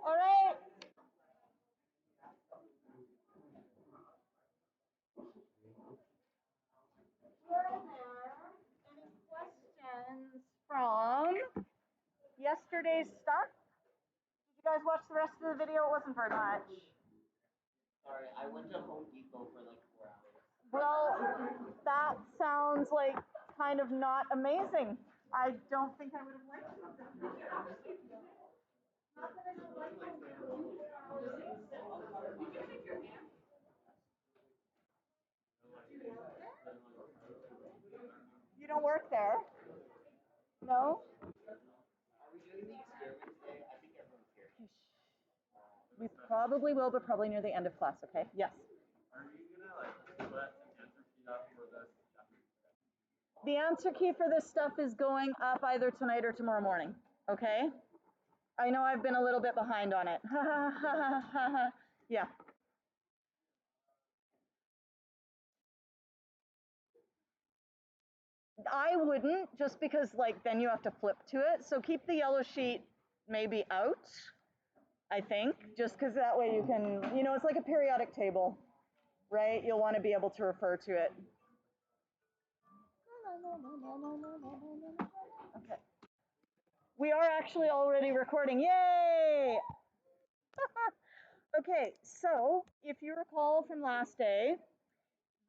All right. Any questions from yesterday's stuff? Did you guys watch the rest of the video? It wasn't very much. Sorry, I went to Home Depot for like 4 hours. Well, that sounds like kind of not amazing. I don't think I would have liked it. Not that I don't like Home Depot. You don't work there? No? Are we doing the experiment today? I think everyone's here. We probably will, but probably near the end of class, okay? Yes. Are you gonna like put an answer sheet up for this? The answer key for this stuff is going up either tonight or tomorrow morning, okay? I know I've been a little bit behind on it. Yeah. I wouldn't, just because like then you have to flip to it. So keep the yellow sheet maybe out, I think, just because that way you can, you know, it's like a periodic table, right? You'll want to be able to refer to it. Okay. We are actually already recording. Yay! Okay, so if you recall from last day,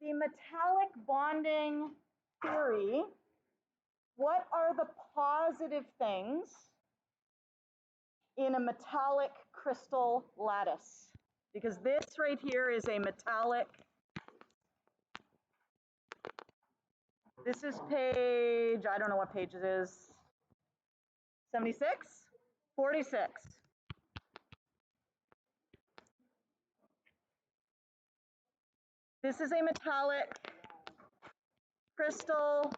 the metallic bonding theory, what are the positive things in a metallic crystal lattice? Because this right here is a metallic. This is page, I don't know what page it is. 76? 46. This is a metallic crystal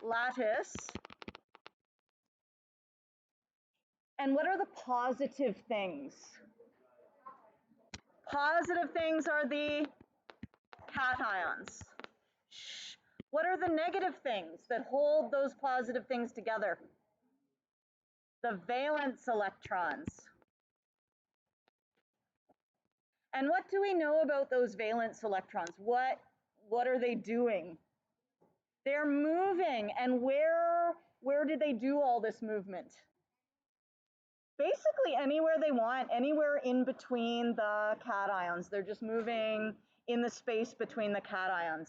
lattice. And what are the positive things? Positive things are the cations. Shh. What are the negative things that hold those positive things together? The valence electrons. And what do we know about those valence electrons? What are they doing? They're moving. And where do they do all this movement? Basically anywhere they want, anywhere in between the cations. They're just moving in the space between the cations.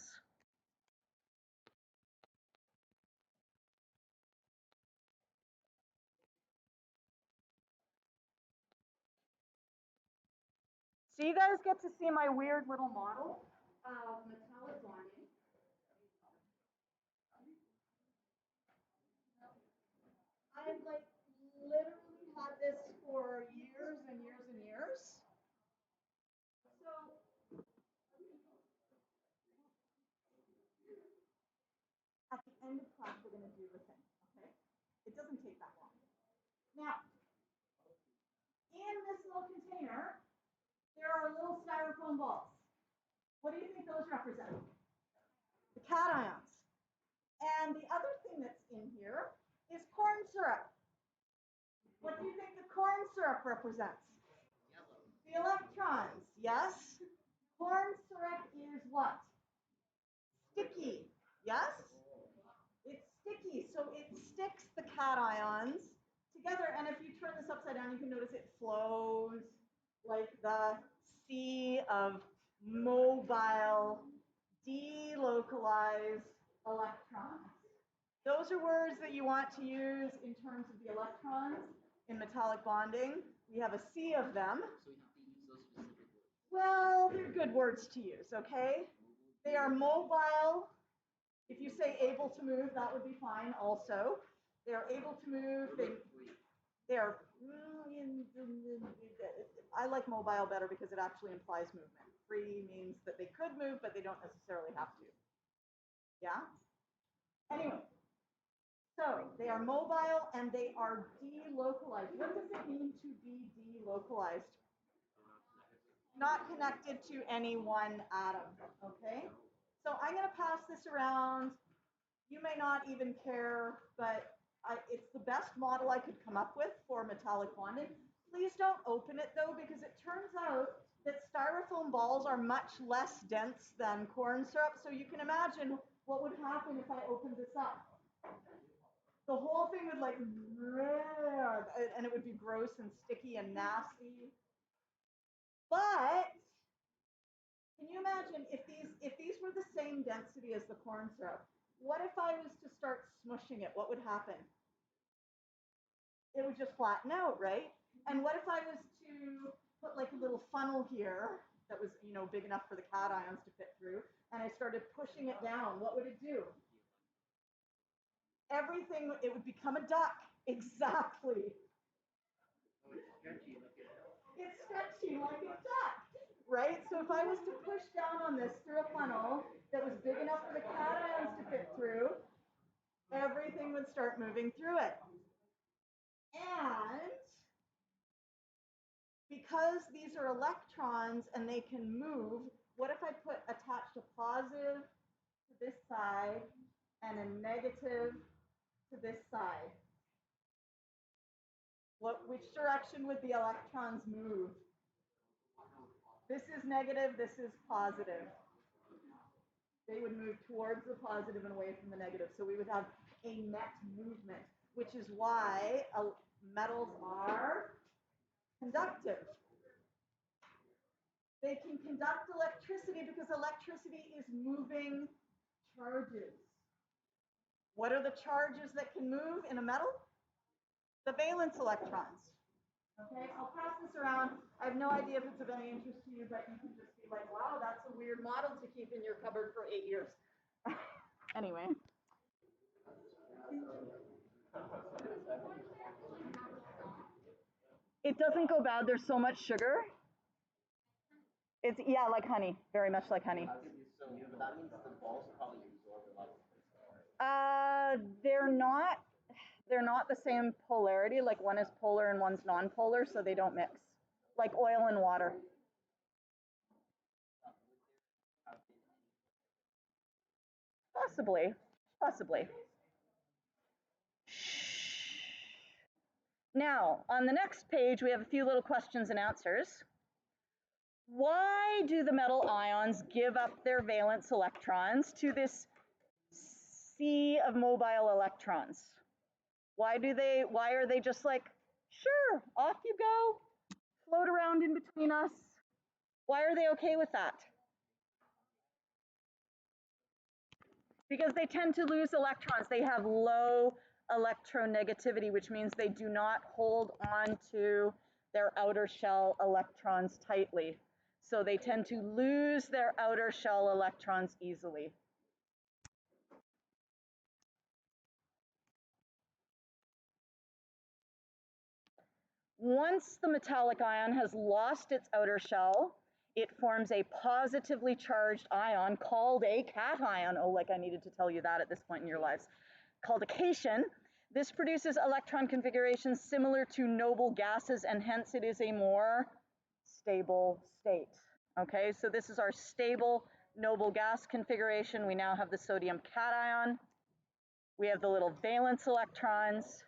So you guys get to see my weird little model of metallic bonding. I've like literally had this for years and years and years. So at the end of class, we're going to do the thing, okay? It doesn't take that long. Now, in this little container, there are little styrofoam balls. What do you think those represent? The cations. And the other thing that's in here is corn syrup. What do you think the corn syrup represents? Yellow. The electrons, yes? Corn syrup is what? Sticky, yes? It's sticky, so it sticks the cations together. And if you turn this upside down, you can notice it flows like the sea of mobile, delocalized electrons. Those are words that you want to use in terms of the electrons in metallic bonding. We have a sea of them. So we have to use those specific words. Well, they're good words to use, okay? They are mobile. If you say able to move, that would be fine also. They are able to move. They're, I like mobile better because it actually implies movement. Free means that they could move, but they don't necessarily have to. Yeah? Anyway, So they are mobile and they are delocalized. What does it mean to be delocalized? Not connected to any one atom, okay? So I'm going to pass this around. You may not even care, but it's the best model I could come up with for metallic bonding. Please don't open it though, because it turns out that styrofoam balls are much less dense than corn syrup. So you can imagine what would happen if I opened this up. The whole thing would like, and it would be gross and sticky and nasty. But can you imagine if these were the same density as the corn syrup? What if I was to start smushing it? What would happen? It would just flatten out, right? And what if I was to put like a little funnel here that was, big enough for the cations to fit through, and I started pushing it down? What would it do? Everything, it would become a duck. Exactly. It's stretchy like a duck, right? So if I was to push down on this through a funnel that was big enough for the cations to fit through, everything would start moving through it. And because these are electrons and they can move, what if I attached a positive to this side and a negative to this side? Which direction would the electrons move? This is negative, this is positive. They would move towards the positive and away from the negative. So we would have a net movement, which is why metals are conductive. They can conduct electricity because electricity is moving charges. What are the charges that can move in a metal? The valence electrons. Okay, I'll pass this around. I have no idea if it's of any interest to you, but you can just be like, wow, that's a weird model to keep in your cupboard for 8 years. Anyway. It doesn't go bad. There's so much sugar. It's, yeah, like honey, very much like honey. So that means the balls probably absorb a lot of They're not the same polarity. Like one is polar and one's non-polar, so they don't mix. Like oil and water. Possibly. Now, on the next page, we have a few little questions and answers. Why do the metal ions give up their valence electrons to this sea of mobile electrons? Why are they just like, sure, off you go, float around in between us? Why are they okay with that? Because they tend to lose electrons. They have low electronegativity, which means they do not hold on to their outer shell electrons tightly. So they tend to lose their outer shell electrons easily. Once the metallic ion has lost its outer shell, it forms a positively charged ion called a cation. Oh, like I needed to tell you that at this point in your lives. Called a cation. This produces electron configurations similar to noble gases, and hence it is a more stable state. Okay, so this is our stable noble gas configuration. We now have the sodium cation. We have the little valence electrons.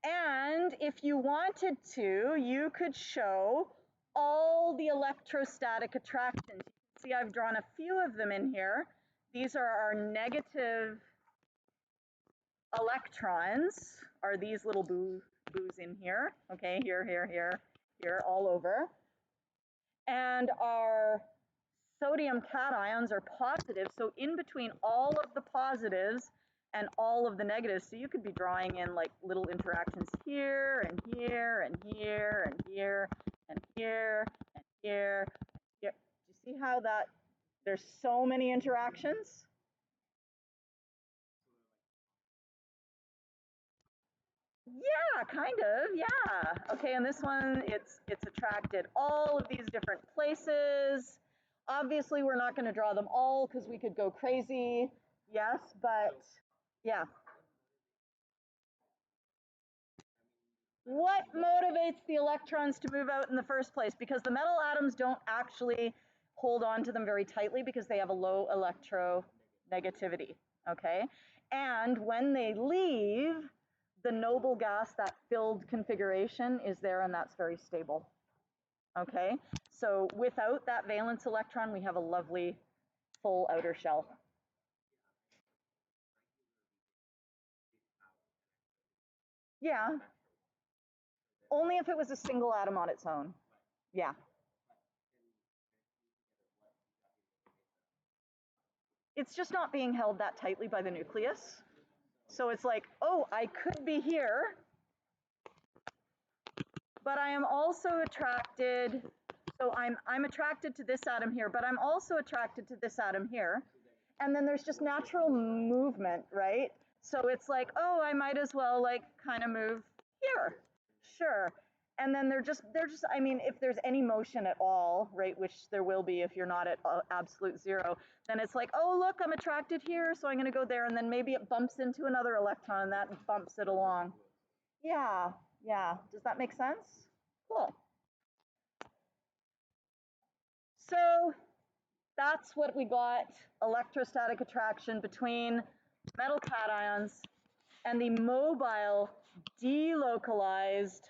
And if you wanted to, you could show all the electrostatic attractions. You can see I've drawn a few of them in here. These are our negative electrons, are these little boos in here. Okay, here, all over. And our sodium cations are positive, so in between all of the positives and all of the negatives. So you could be drawing in like little interactions here and here and here and here and here and here. Do you see how there's so many interactions? Yeah, kind of, yeah. Okay, and this one, it's attracted all of these different places. Obviously, we're not going to draw them all because we could go crazy. Yes, but yeah. What motivates the electrons to move out in the first place? Because the metal atoms don't actually hold on to them very tightly because they have a low electronegativity, okay? And when they leave, the noble gas, that filled configuration, is there, and that's very stable, okay? So without that valence electron, we have a lovely full outer shell. Yeah. Only if it was a single atom on its own. Yeah. It's just not being held that tightly by the nucleus. So it's like, oh, I could be here, but I am also attracted. So I'm attracted to this atom here, but I'm also attracted to this atom here. And then there's just natural movement, right? So it's like, oh, I might as well like kind of move here. Sure. And then they're just, I mean, if there's any motion at all, right, which there will be if you're not at absolute zero, then it's like, oh, look, I'm attracted here, so I'm going to go there. And then maybe it bumps into another electron and that bumps it along. Yeah, yeah. Does that make sense? Cool. So that's what we got, electrostatic attraction between metal cations and the mobile delocalized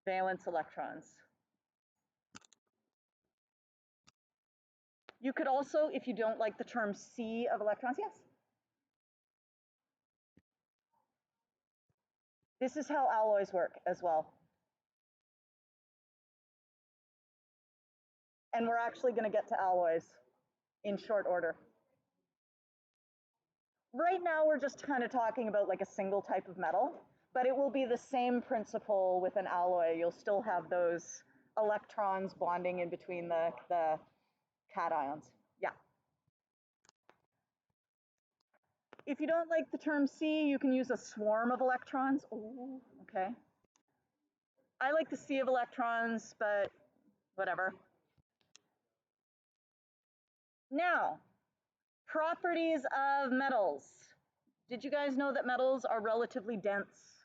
valence electrons. You could also, if you don't like the term sea of electrons, yes? This is how alloys work as well. And we're actually going to get to alloys in short order. Right now, we're just kind of talking about like a single type of metal, but it will be the same principle with an alloy. You'll still have those electrons bonding in between the cations. Yeah. If you don't like the term sea, you can use a swarm of electrons. Oh, okay. I like the sea of electrons, but whatever. Now, properties of metals. Did you guys know that metals are relatively dense?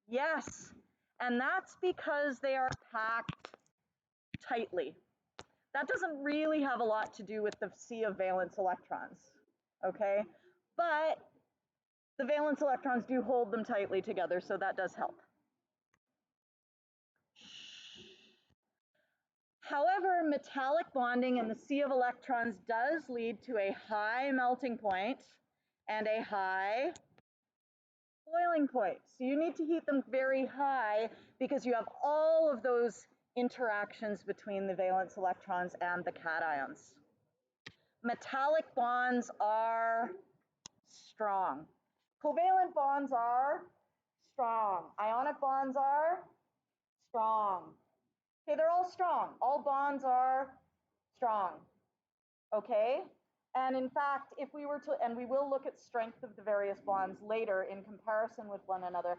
Yes, and that's because they are packed tightly. That doesn't really have a lot to do with the sea of valence electrons, okay? But the valence electrons do hold them tightly together, so that does help. However, metallic bonding in the sea of electrons does lead to a high melting point and a high boiling point. So you need to heat them very high because you have all of those interactions between the valence electrons and the cations. Metallic bonds are strong. Covalent bonds are strong. Ionic bonds are strong. Okay, they're all strong. All bonds are strong. Okay? And in fact, if we were to, and we will look at strength of the various bonds later in comparison with one another,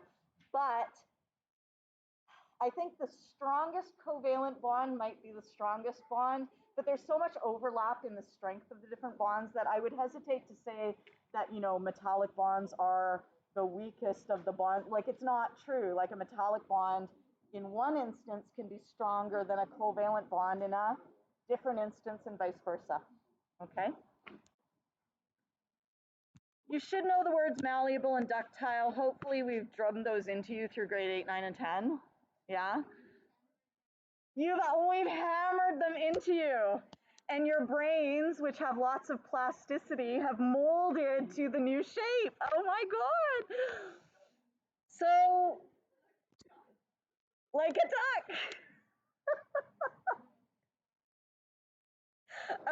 but I think the strongest covalent bond might be the strongest bond, but there's so much overlap in the strength of the different bonds that I would hesitate to say that, you know, metallic bonds are the weakest of the bonds. Like, it's not true. Like, a metallic bond in one instance can be stronger than a covalent bond in a different instance and vice versa. Okay? You should know the words malleable and ductile. Hopefully we've drummed those into you through grade 8, 9, and 10. Yeah? We've hammered them into you. And your brains, which have lots of plasticity, have molded to the new shape. Oh my God. So, like a duck.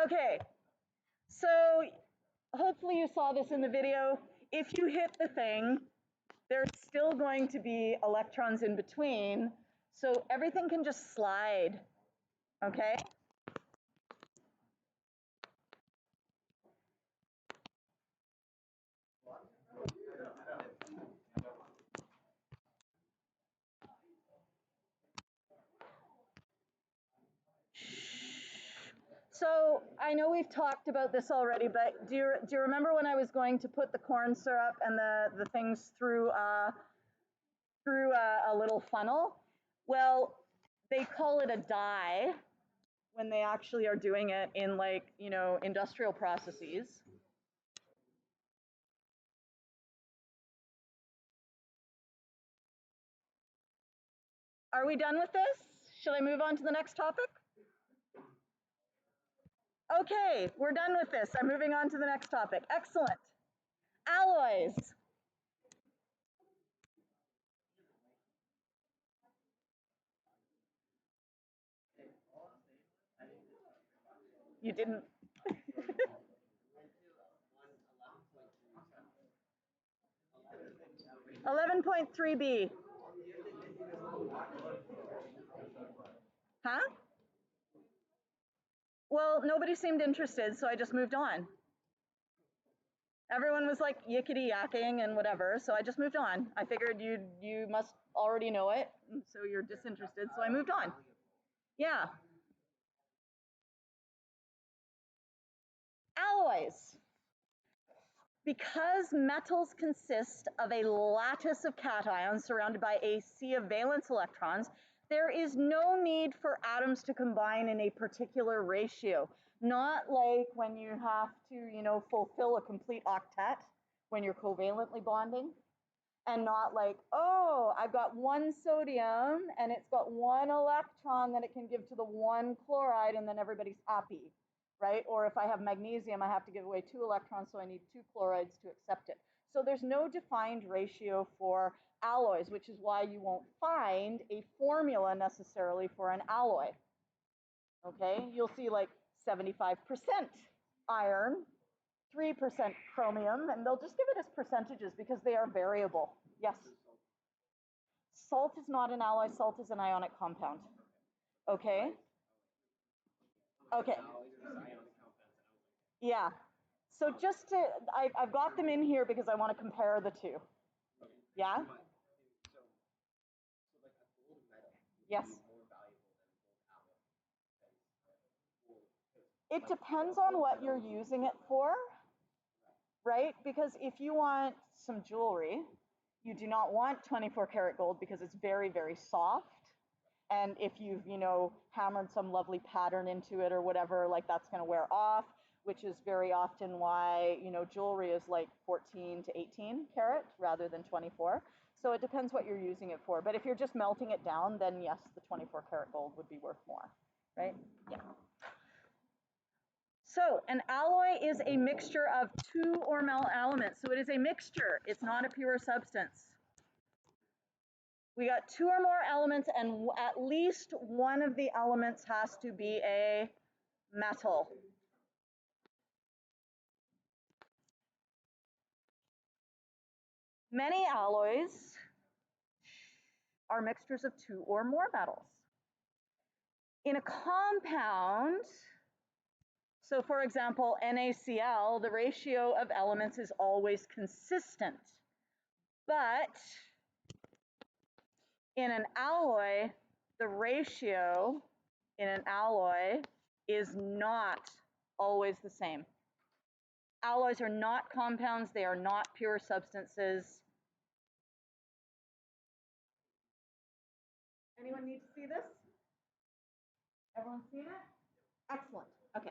Okay, so hopefully you saw this in the video. If you hit the thing, there's still going to be electrons in between, so everything can just slide, okay? So I know we've talked about this already, but do you remember when I was going to put the corn syrup and the things through through a little funnel. Well, they call it a dye when they actually are doing it in, like, you know, industrial processes. Are we done with this? Should I move on to the next topic? Okay, we're done with this. I'm moving on to the next topic. Excellent. Alloys. You didn't. 11.3b. Huh? Well, nobody seemed interested, so I just moved on. Everyone was like yickety yakking and whatever, so I just moved on. I figured you must already know it, so you're disinterested, so I moved on. Yeah. Alloys. Because metals consist of a lattice of cations surrounded by a sea of valence electrons, there is no need for atoms to combine in a particular ratio. Not like when you have to, you know, fulfill a complete octet when you're covalently bonding. And not like, oh, I've got one sodium and it's got one electron that it can give to the one chloride and then everybody's happy, right? Or if I have magnesium, I have to give away 2 electrons, so I need 2 chlorides to accept it. So there's no defined ratio for alloys, which is why you won't find a formula necessarily for an alloy. Okay, you'll see like 75% iron, 3% chromium, and they'll just give it as percentages because they are variable. Yes? Salt is not an alloy, salt is an ionic compound. Okay? Okay. Yeah. So just to, I've got them in here because I want to compare the two. Yeah? Yes. It depends on what you're using it for, right? Because if you want some jewelry, you do not want 24 karat gold because it's very, very soft. And if you've, you know, hammered some lovely pattern into it or whatever, like that's going to wear off, which is very often why, you know, jewelry is like 14 to 18 karat rather than 24. So it depends what you're using it for. But if you're just melting it down, then yes, the 24 karat gold would be worth more, right? Yeah. So an alloy is a mixture of 2 or more elements. So it is a mixture. It's not a pure substance. We got 2 or more elements, and at least one of the elements has to be a metal. Many alloys are mixtures of 2 or more metals. In a compound, so for example, NaCl, the ratio of elements is always consistent. But in an alloy, the ratio in an alloy is not always the same. Alloys are not compounds, they are not pure substances. Anyone need to see this? Everyone seen it? Excellent. Okay.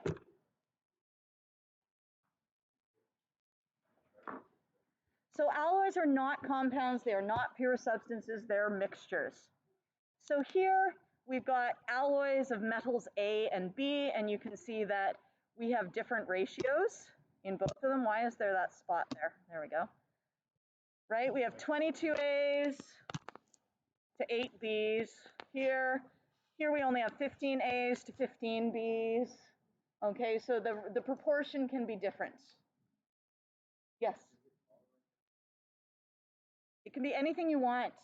So alloys are not compounds, they are not pure substances, they're mixtures. So here we've got alloys of metals A and B, and you can see that we have different ratios in both of them. Why is there that spot there? There we go. Right, we have 22 A's to 8 B's here. Here we only have 15 A's to 15 B's. Okay, so the proportion can be different. Yes. It can be anything you want,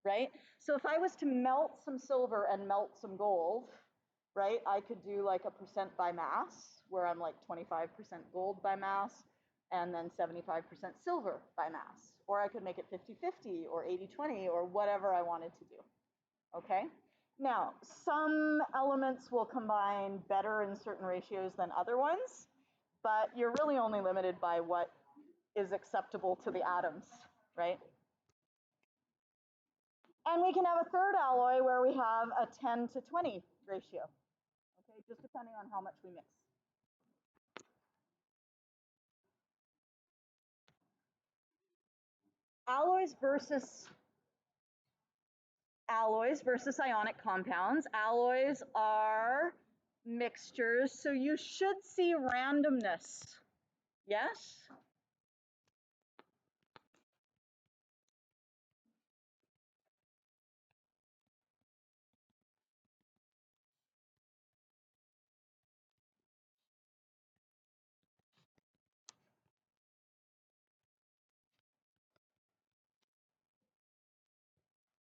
right? So if I was to melt some silver and melt some gold, right, I could do like a percent by mass, where I'm like 25% gold by mass, and then 75% silver by mass. Or I could make it 50-50 or 80-20 or whatever I wanted to do, okay? Now, some elements will combine better in certain ratios than other ones, but you're really only limited by what is acceptable to the atoms, right? And we can have a third alloy where we have a 10 to 20 ratio, okay, just depending on how much we mix. Alloys versus ionic compounds. Alloys are mixtures, so you should see randomness. Yes?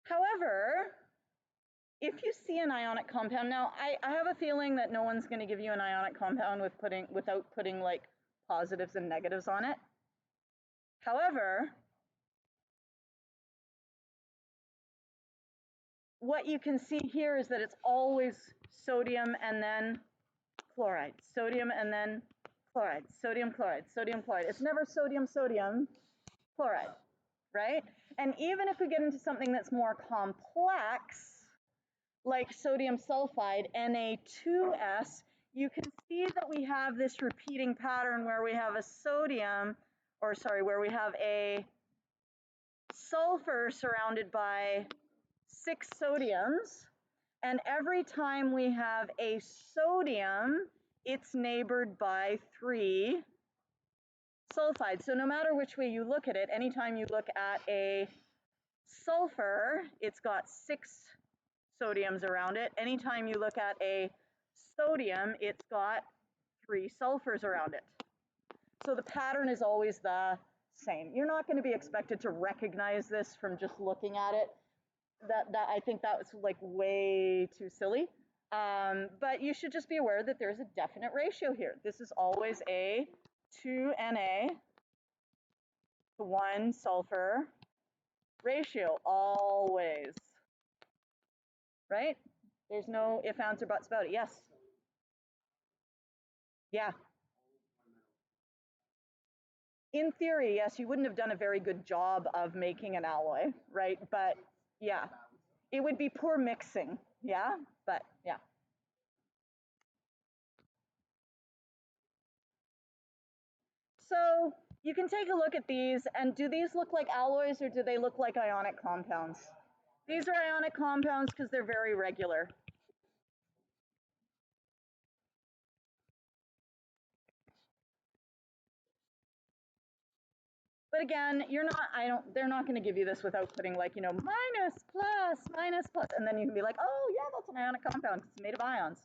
However, if you see an ionic compound, now I have a feeling that no one's going to give you an ionic compound without putting like positives and negatives on it. However, what you can see here is that it's always sodium and then chloride, sodium and then chloride, sodium chloride, sodium chloride. It's never sodium, sodium, chloride, right? And even if we get into something that's more complex, like sodium sulfide, Na2S, you can see that we have this repeating pattern where we have a where we have a sulfur surrounded by 6 sodiums, and every time we have a sodium, it's neighbored by 3 sulfides. So no matter which way you look at it, anytime you look at a sulfur, it's got 6 sodiums around it. Anytime you look at a sodium, it's got 3 sulfurs around it. So the pattern is always the same. You're not going to be expected to recognize this from just looking at it. I think that was like way too silly. But you should just be aware that there's a definite ratio here. This is always a 2 Na to 1 sulfur ratio, always. Right? There's no if, ands, or buts about it. Yes? Yeah. In theory, yes, you wouldn't have done a very good job of making an alloy, right? But yeah, it would be poor mixing, yeah? But yeah. So you can take a look at these, and do these look like alloys or do they look like ionic compounds? These are ionic compounds because they're very regular. But again, they're not going to give you this without putting like, minus, plus, and then you can be like, oh yeah, that's an ionic compound because it's made of ions.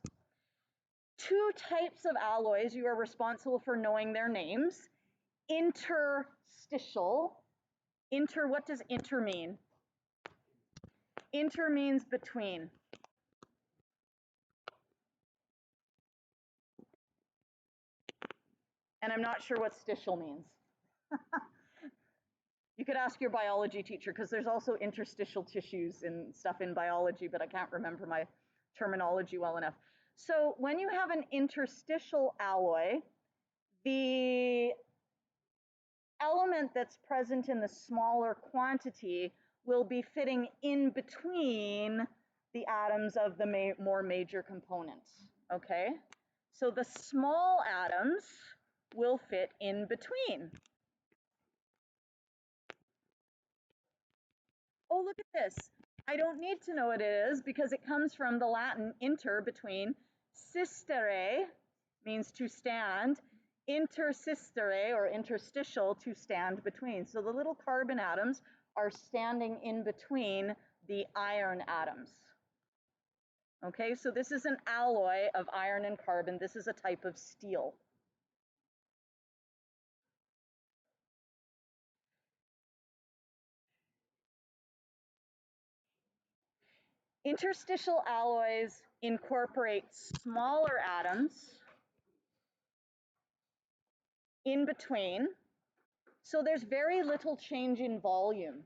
2 types of alloys you are responsible for knowing their names. Interstitial. What does inter mean? Inter means between. And I'm not sure what stitial means. You could ask your biology teacher because there's also interstitial tissues and stuff in biology, but I can't remember my terminology well enough. So when you have an interstitial alloy, the element that's present in the smaller quantity will be fitting in between the atoms of the more major components, okay? So the small atoms will fit in between. Oh, look at this. I don't need to know what it is because it comes from the Latin inter, between. Sistere means to stand. Intersistere, or interstitial, to stand between. So the little carbon atoms are standing in between the iron atoms. Okay, so this is an alloy of iron and carbon. This is a type of steel. Interstitial alloys incorporate smaller atoms in between, so there's very little change in volume.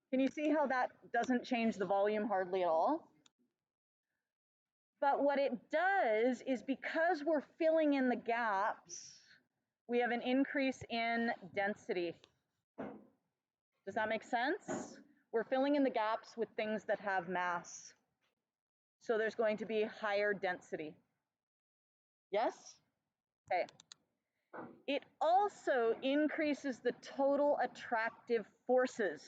Can you see how that doesn't change the volume hardly at all? But what it does is, because we're filling in the gaps, we have an increase in density. Does that make sense? We're filling in the gaps with things that have mass. So there's going to be higher density. Yes? Okay. It also increases the total attractive forces.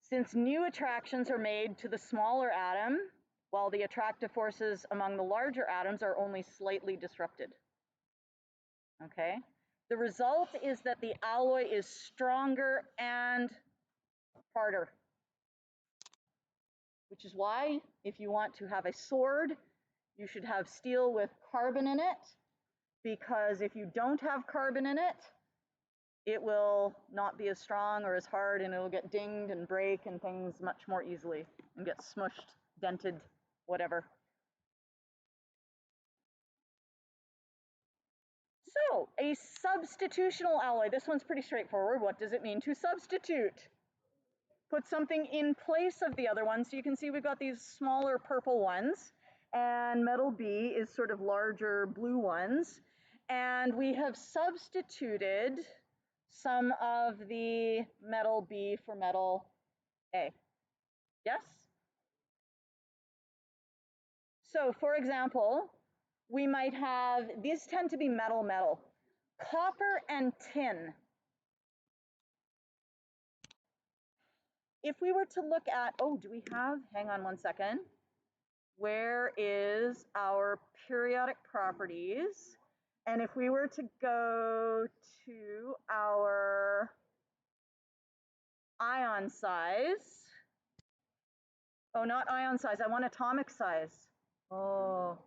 Since new attractions are made to the smaller atom, while the attractive forces among the larger atoms are only slightly disrupted. Okay? The result is that the alloy is stronger and harder. Which is why, if you want to have a sword, you should have steel with carbon in it, because if you don't have carbon in it, it will not be as strong or as hard, and it'll get dinged and break and things much more easily and get smushed, dented, whatever. So, a substitutional alloy. This one's pretty straightforward. What does it mean to substitute? Put something in place of the other one. So you can see we've got these smaller purple ones, and metal B is sort of larger blue ones. And we have substituted some of the metal B for metal A. Yes? So for example, we might have, these tend to be metal, copper and tin. If we were to look at, oh, do we have, hang on one second. Where is our periodic properties? And if we were to go to our ion size, oh, not ion size, I want atomic size. Oh.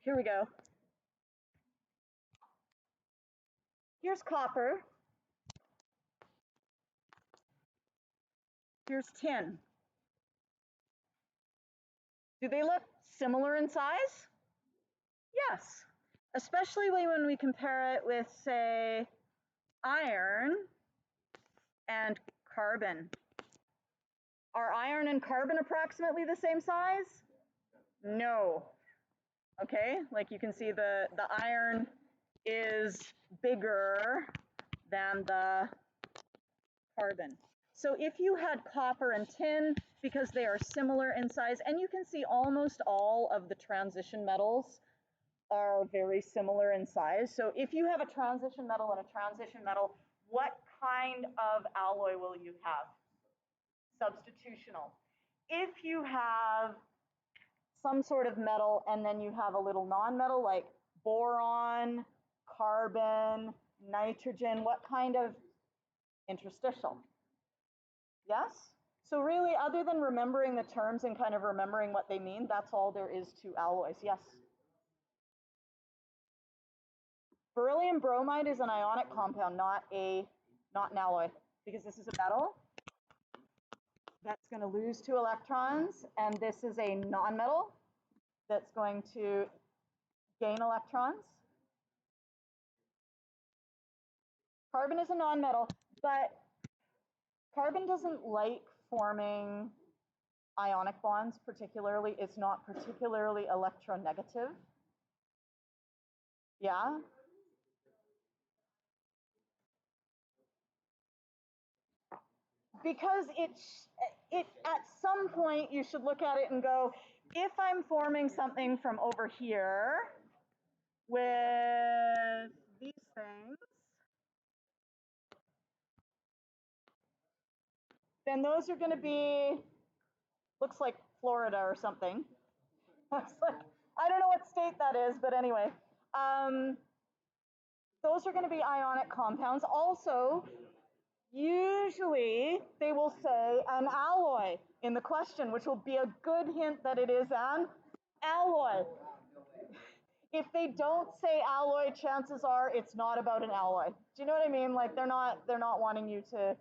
Here we go. Here's copper. Here's tin. Do they look similar in size? Yes, especially when we compare it with, say, iron and carbon. Are iron and carbon approximately the same size? No. Okay, like you can see the iron is bigger than the carbon. So if you had copper and tin, because they are similar in size, and you can see almost all of the transition metals are very similar in size. So if you have a transition metal and a transition metal, what kind of alloy will you have? Substitutional. If you have some sort of metal and then you have a little non-metal like boron, carbon, nitrogen, what kind of interstitial? Yes? So really, other than remembering the terms and kind of remembering what they mean, that's all there is to alloys. Yes? Beryllium bromide is an ionic compound, not an alloy, because this is a metal that's going to lose 2 electrons, and this is a nonmetal that's going to gain electrons. Carbon is a nonmetal, but carbon doesn't like forming ionic bonds particularly. It's not particularly electronegative. Yeah? Because it at some point you should look at it and go, if I'm forming something from over here with these things, then those are going to be, looks like Florida or something. It's like, I don't know what state that is, but anyway. Those are going to be ionic compounds. Also, usually they will say an alloy in the question, which will be a good hint that it is an alloy. If they don't say alloy, chances are it's not about an alloy. Do you know what I mean? Like they're not wanting you to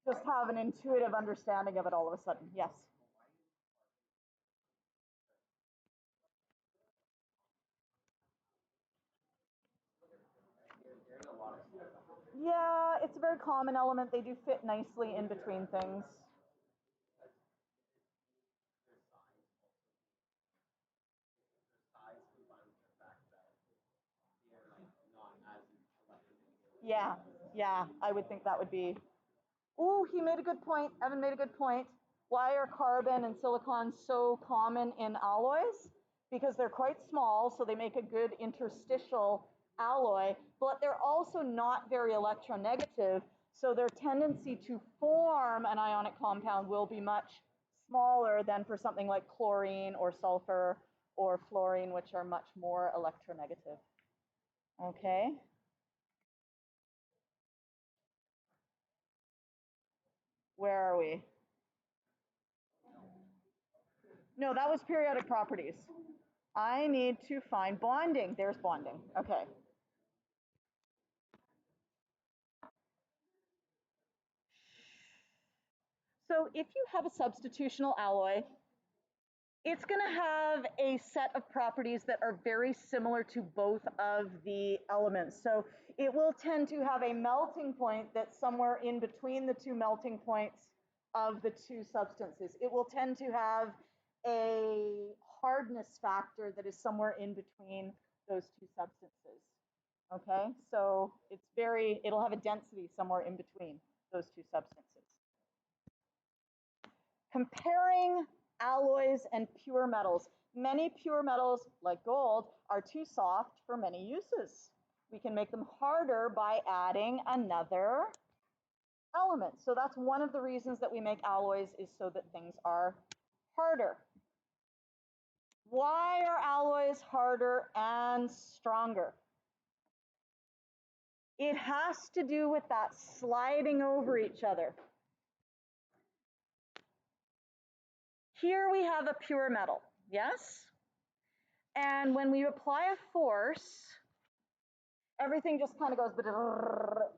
just have an intuitive understanding of it all of a sudden. Yes. Yeah, it's a very common element. They do fit nicely in between things. Yeah, yeah, I would think that would be. Ooh, he made a good point. Evan made a good point. Why are carbon and silicon so common in alloys? Because they're quite small, so they make a good interstitial alloy, but they're also not very electronegative, so their tendency to form an ionic compound will be much smaller than for something like chlorine or sulfur or fluorine, which are much more electronegative. Okay. Where are we? No, that was periodic properties. I need to find bonding. There's bonding. Okay. So if you have a substitutional alloy, it's going to have a set of properties that are very similar to both of the elements. So it will tend to have a melting point that's somewhere in between the two melting points of the two substances. It will tend to have a hardness factor that is somewhere in between those two substances. Okay, so it'll have a density somewhere in between those two substances. Comparing alloys and pure metals. Many pure metals, like gold, are too soft for many uses. We can make them harder by adding another element. So that's one of the reasons that we make alloys, is so that things are harder. Why are alloys harder and stronger? It has to do with that sliding over each other. Here we have a pure metal, yes? And when we apply a force, everything just kind of goes,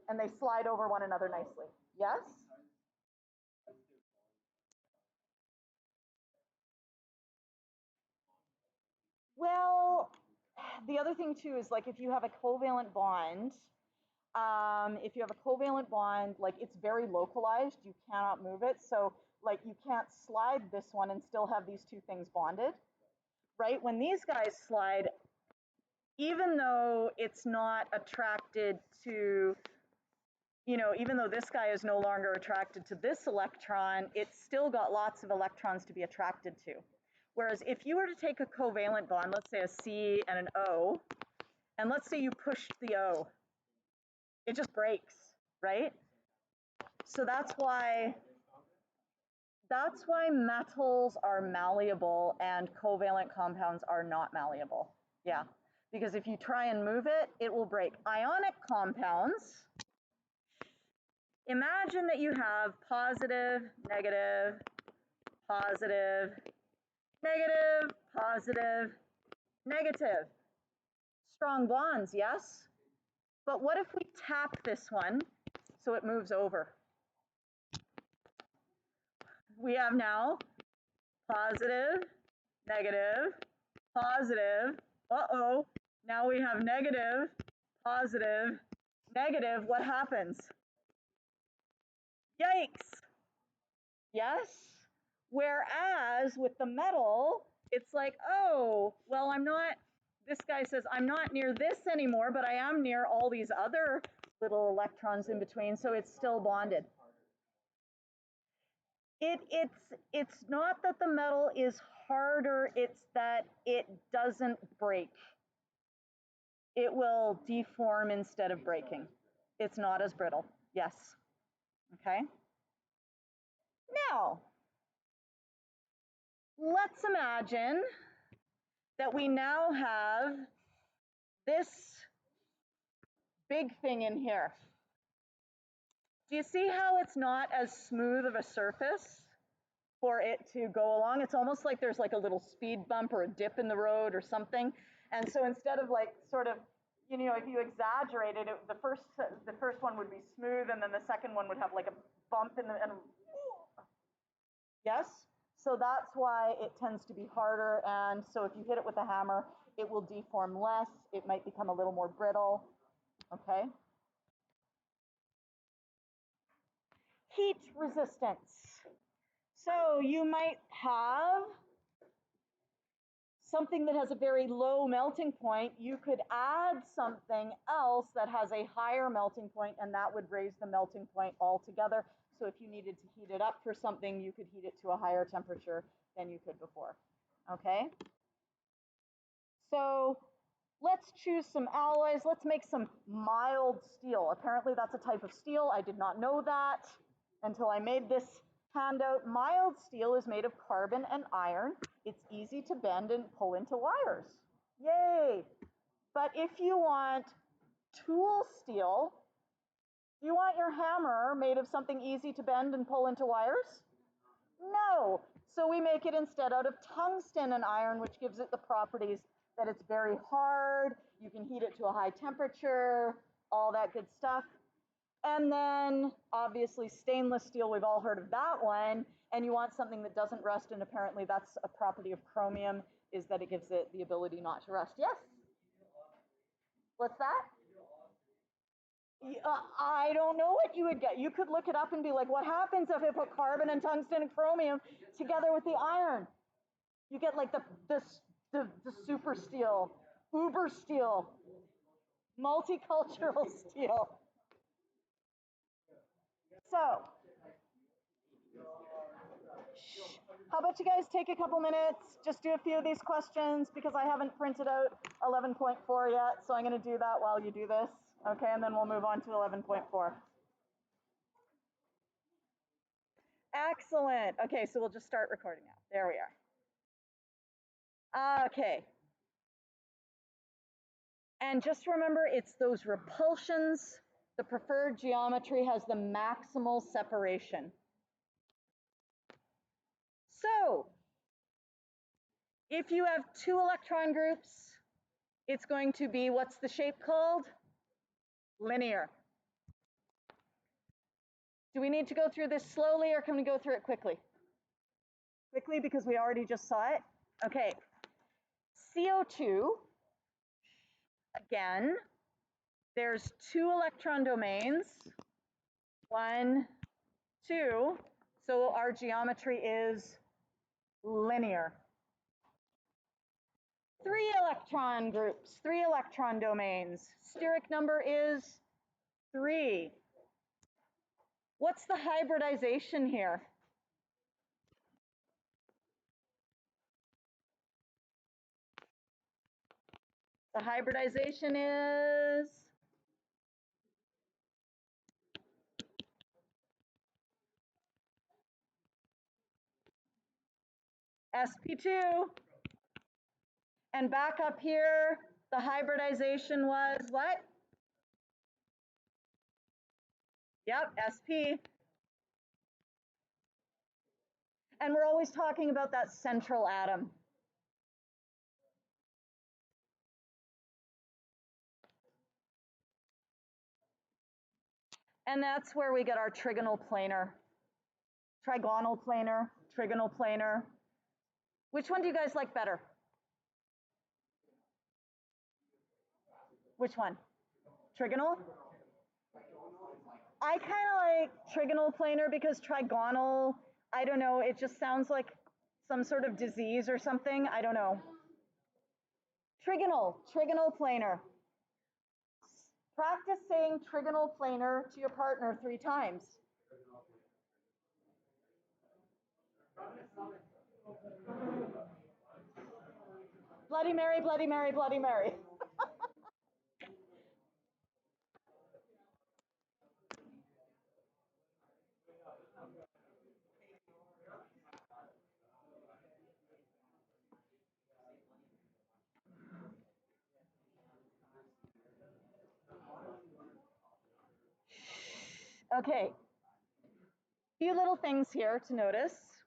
and they slide over one another nicely, yes? Well, the other thing too is, like, if you have a covalent bond, like, it's very localized, you cannot move it. So like, you can't slide this one and still have these two things bonded, right? When these guys slide, even though it's not attracted to, even though this guy is no longer attracted to this electron, it's still got lots of electrons to be attracted to. Whereas if you were to take a covalent bond, let's say a C and an O, and let's say you pushed the O, it just breaks, right? So that's why metals are malleable and covalent compounds are not malleable. Yeah, because if you try and move it, it will break. Ionic compounds, imagine that you have positive, negative, positive, negative, positive, negative. Strong bonds, yes? But what if we tap this one so it moves over? We have now positive, negative, positive. Uh-oh, now we have negative, positive, negative. What happens? Yikes. Yes? Whereas with the metal, it's like, oh, well, this guy says, I'm not near this anymore, but I am near all these other little electrons in between, so it's still bonded. It's not that the metal is harder, it's that it doesn't break. It will deform instead of breaking. It's not as brittle. Yes. Okay. Now, let's imagine that we now have this big thing in here. Do you see how it's not as smooth of a surface for it to go along? It's almost like there's like a little speed bump or a dip in the road or something. And so instead of like sort of, if you exaggerated it, the first one would be smooth, and then the second one would have like a bump in the, and yes? So that's why it tends to be harder. And so if you hit it with a hammer, it will deform less. It might become a little more brittle, okay? Heat resistance. So you might have something that has a very low melting point, you could add something else that has a higher melting point, and that would raise the melting point altogether. So if you needed to heat it up for something, you could heat it to a higher temperature than you could before. Okay? So let's choose some alloys. Let's make some mild steel. Apparently that's a type of steel. I did not know that until I made this handout. Mild steel is made of carbon and iron. It's easy to bend and pull into wires. Yay! But if you want tool steel, you want your hammer made of something easy to bend and pull into wires? No. So we make it instead out of tungsten and iron, which gives it the properties that it's very hard, you can heat it to a high temperature, all that good stuff. And then obviously stainless steel, we've all heard of that one, and you want something that doesn't rust, and apparently that's a property of chromium, is that it gives it the ability not to rust. Yes? What's that? I don't know what you would get. You could look it up and be like, what happens if I put carbon and tungsten and chromium together with the iron? You get like the super steel, uber steel, multicultural steel. So, how about you guys take a couple minutes, just do a few of these questions, because I haven't printed out 11.4 yet, so I'm going to do that while you do this, okay, and then we'll move on to 11.4. Excellent. Okay, so we'll just start recording now. There we are. Okay. And just remember, it's those repulsions. The preferred geometry has the maximal separation. So, if you have two electron groups, it's going to be, what's the shape called? Linear. Do we need to go through this slowly, or can we go through it quickly? Quickly, because we already just saw it. Okay. CO2, again, there's two electron domains. 1, 2. So our geometry is linear. 3 electron groups, 3 electron domains. Steric number is 3. What's the hybridization here? The hybridization is sp2. And back up here, the hybridization was what? Yep, sp. And we're always talking about that central atom. And that's where we get our trigonal planar. Trigonal planar, trigonal planar. Which one do you guys like better? Which one? Trigonal? I kind of like trigonal planar because trigonal, I don't know, it just sounds like some sort of disease or something. I don't know. Trigonal planar. Practice saying trigonal planar to your partner 3 times. Bloody Mary, Bloody Mary, Bloody Mary. Okay, few little things here to notice.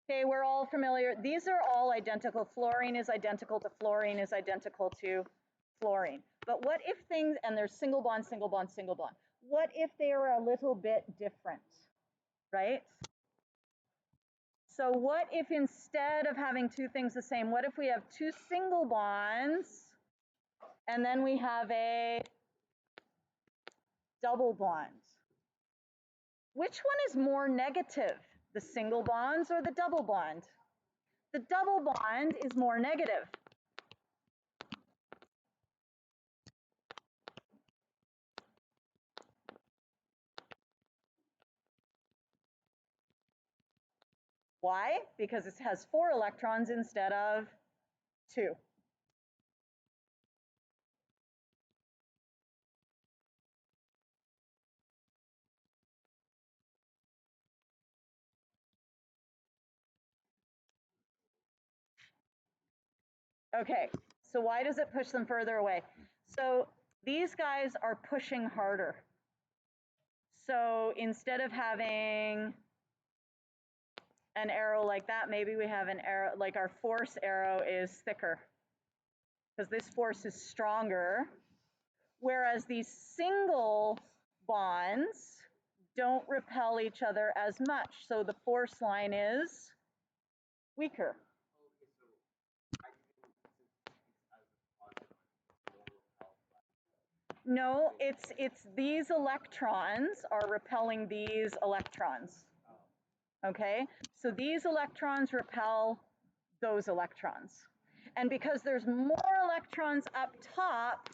Okay, we're all familiar. These are all identical. Fluorine is identical to fluorine is identical to fluorine. But what if things, and there's single bond, single bond, single bond. What if they are a little bit different, right? So what if instead of having 2 things the same, what if we have 2 single bonds and then we have a double bond? Which one is more negative, the single bonds or the double bond? The double bond is more negative. Why? Because it has 4 electrons instead of 2. Okay, so why does it push them further away? So these guys are pushing harder. So instead of having an arrow like that, maybe we have an arrow, like our force arrow is thicker, because this force is stronger, whereas these single bonds don't repel each other as much, so the force line is weaker. No, it's these electrons are repelling these electrons. Okay, so these electrons repel those electrons. And because there's more electrons up top,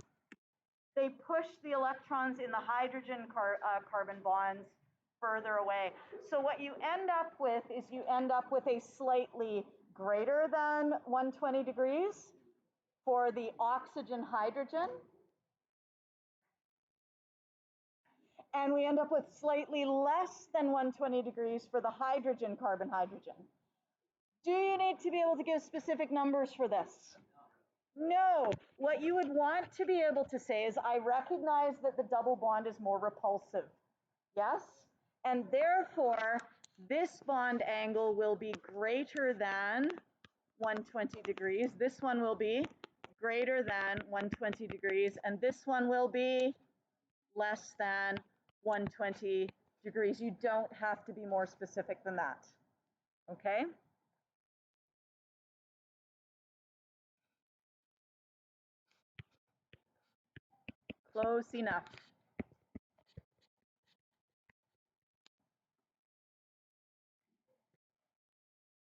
they push the electrons in the hydrogen carbon bonds further away. So what you end up with is you end up with a slightly greater than 120 degrees for the oxygen hydrogen. And we end up with slightly less than 120 degrees for the hydrogen carbon hydrogen. Do you need to be able to give specific numbers for this? No. What you would want to be able to say is, I recognize that the double bond is more repulsive. Yes? And therefore, this bond angle will be greater than 120 degrees. This one will be greater than 120 degrees. And this one will be less than 120 degrees. You don't have to be more specific than that. Okay? Close enough.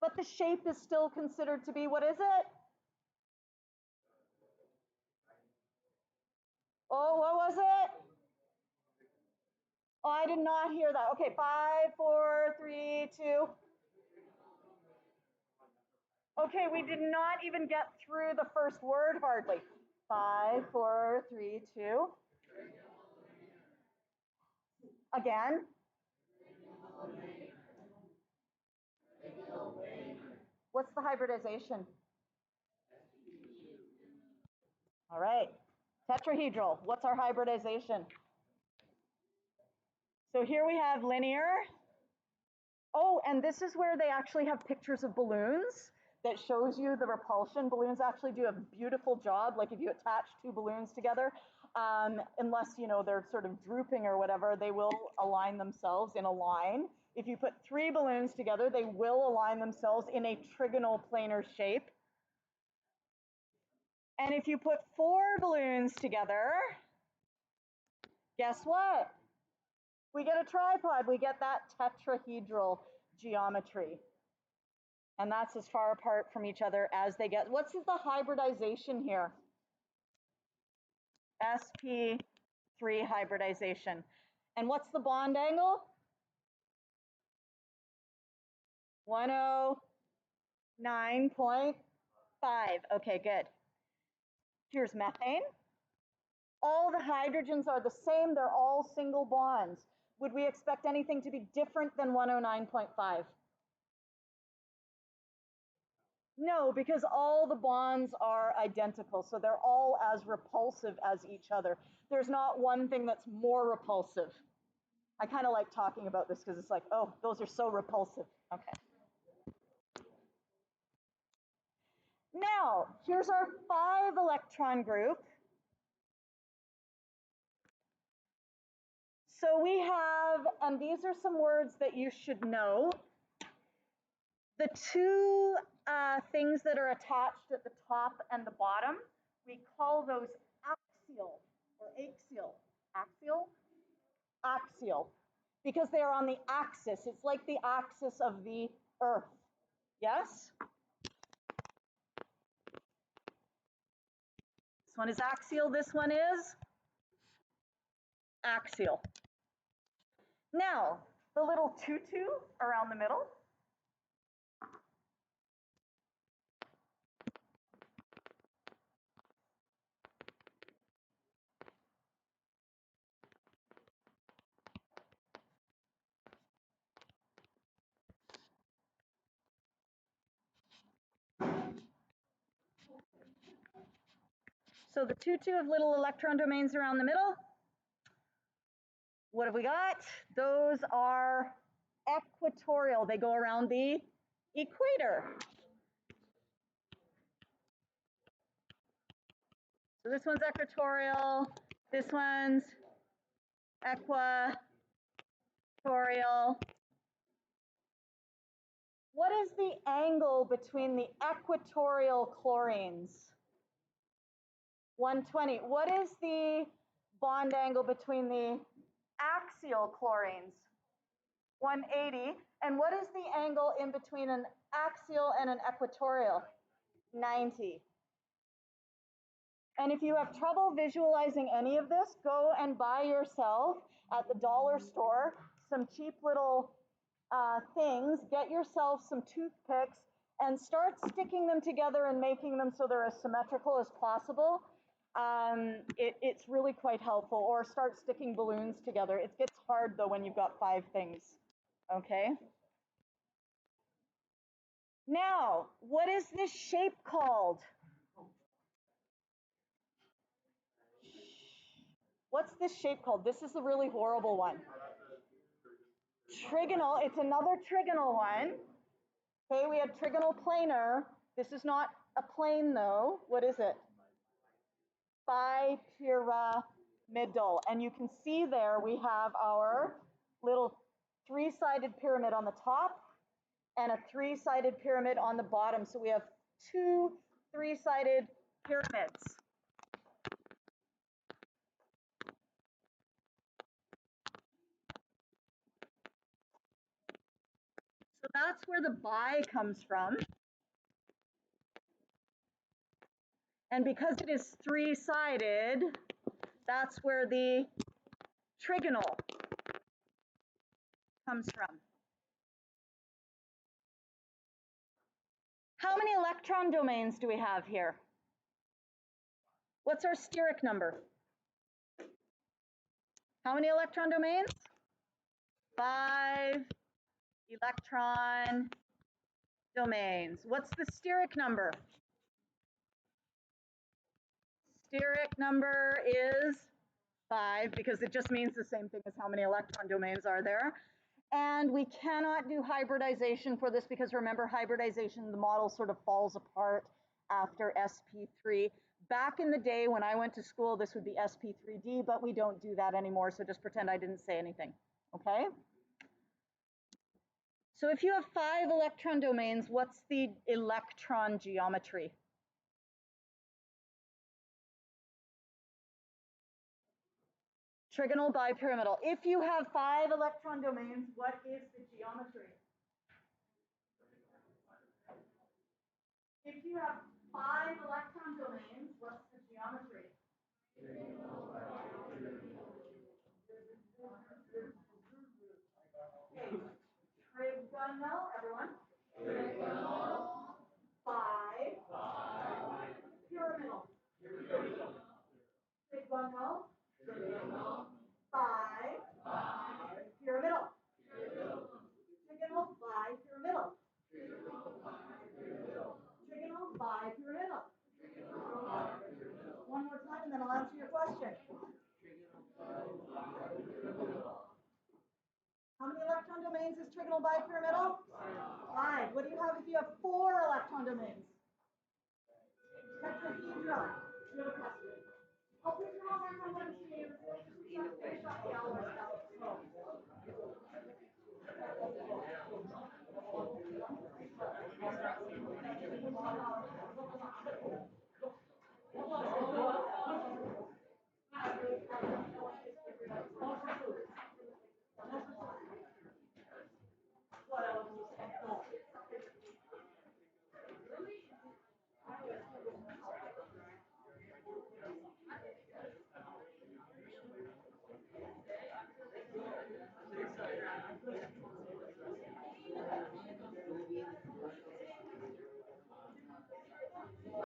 But the shape is still considered to be, what is it? Oh, what was it? Oh, I did not hear that. Okay, 5, 4, 3, 2. Okay, we did not even get through the first word hardly. 5, 4, 3, 2. Again. What's the hybridization? All right. Tetrahedral. What's our hybridization? So here we have linear. Oh, and this is where they actually have pictures of balloons that shows you the repulsion. Balloons actually do a beautiful job. Like if you attach 2 balloons together, unless, you know, they're sort of drooping or whatever, they will align themselves in a line. If you put 3 balloons together, they will align themselves in a trigonal planar shape. And if you put 4 balloons together, guess what? We get a tripod. We get that tetrahedral geometry. And that's as far apart from each other as they get. What's the hybridization here? sp3 hybridization. And what's the bond angle? 109.5. Okay, good. Here's methane. All the hydrogens are the same. They're all single bonds. Would we expect anything to be different than 109.5? No, because all the bonds are identical, so they're all as repulsive as each other. There's not one thing that's more repulsive. I kind of like talking about this because it's like, oh, those are so repulsive. Okay. Now, here's our 5 electron group. So we have, and these are some words that you should know. The 2 things that are attached at the top and the bottom, we call those axial or axial. Axial? Axial. Because they are on the axis. It's like the axis of the Earth. Yes? This one is axial, this one is axial. Now, the little tutu around the middle. So the tutu of little electron domains around the middle. What have we got? Those are equatorial. They go around the equator. So this one's equatorial, this one's equatorial. What is the angle between the equatorial chlorines? 120. What is the bond angle between the axial chlorines? 180. And what is the angle in between an axial and an equatorial? 90. And if you have trouble visualizing any of this, go and buy yourself at the dollar store some cheap little things, get yourself some toothpicks and start sticking them together and making them so they're as symmetrical as possible. It's really quite helpful. Or start sticking balloons together. It gets hard though when you've got 5 things, okay? Now, what is this shape called? What's this shape called? This is the really horrible one. Trigonal, it's another trigonal one. Okay, we had trigonal planar. This is not a plane though. What is it? Bipyramidal. And you can see there we have our little 3-sided pyramid on the top and a 3-sided pyramid on the bottom. So we have 2 3-sided pyramids. So that's where the bi comes from. And because it is 3-sided, that's where the trigonal comes from. How many electron domains do we have here? What's our steric number? How many electron domains? 5 electron domains. What's the steric number? Steric number is 5 because it just means the same thing as how many electron domains are there. And we cannot do hybridization for this because remember, hybridization, the model sort of falls apart after sp3. Back in the day when I went to school, this would be sp3d, but we don't do that anymore, so just pretend I didn't say anything, okay? So if you have 5 electron domains, what's the electron geometry? Trigonal bipyramidal. If you have 5 electron domains, what is the geometry? If you have 5 electron domains, what's the geometry? Okay, trigonal, everyone. Trigonal, 5, pyramidal. Trigonal, 5, pyramidal. Trigonal, bipyramidal. Trigonal, bipyramidal. One more time and then I'll answer your question. How many electron domains is trigonal bipyramidal? 5. What do you have if you have 4 electron domains?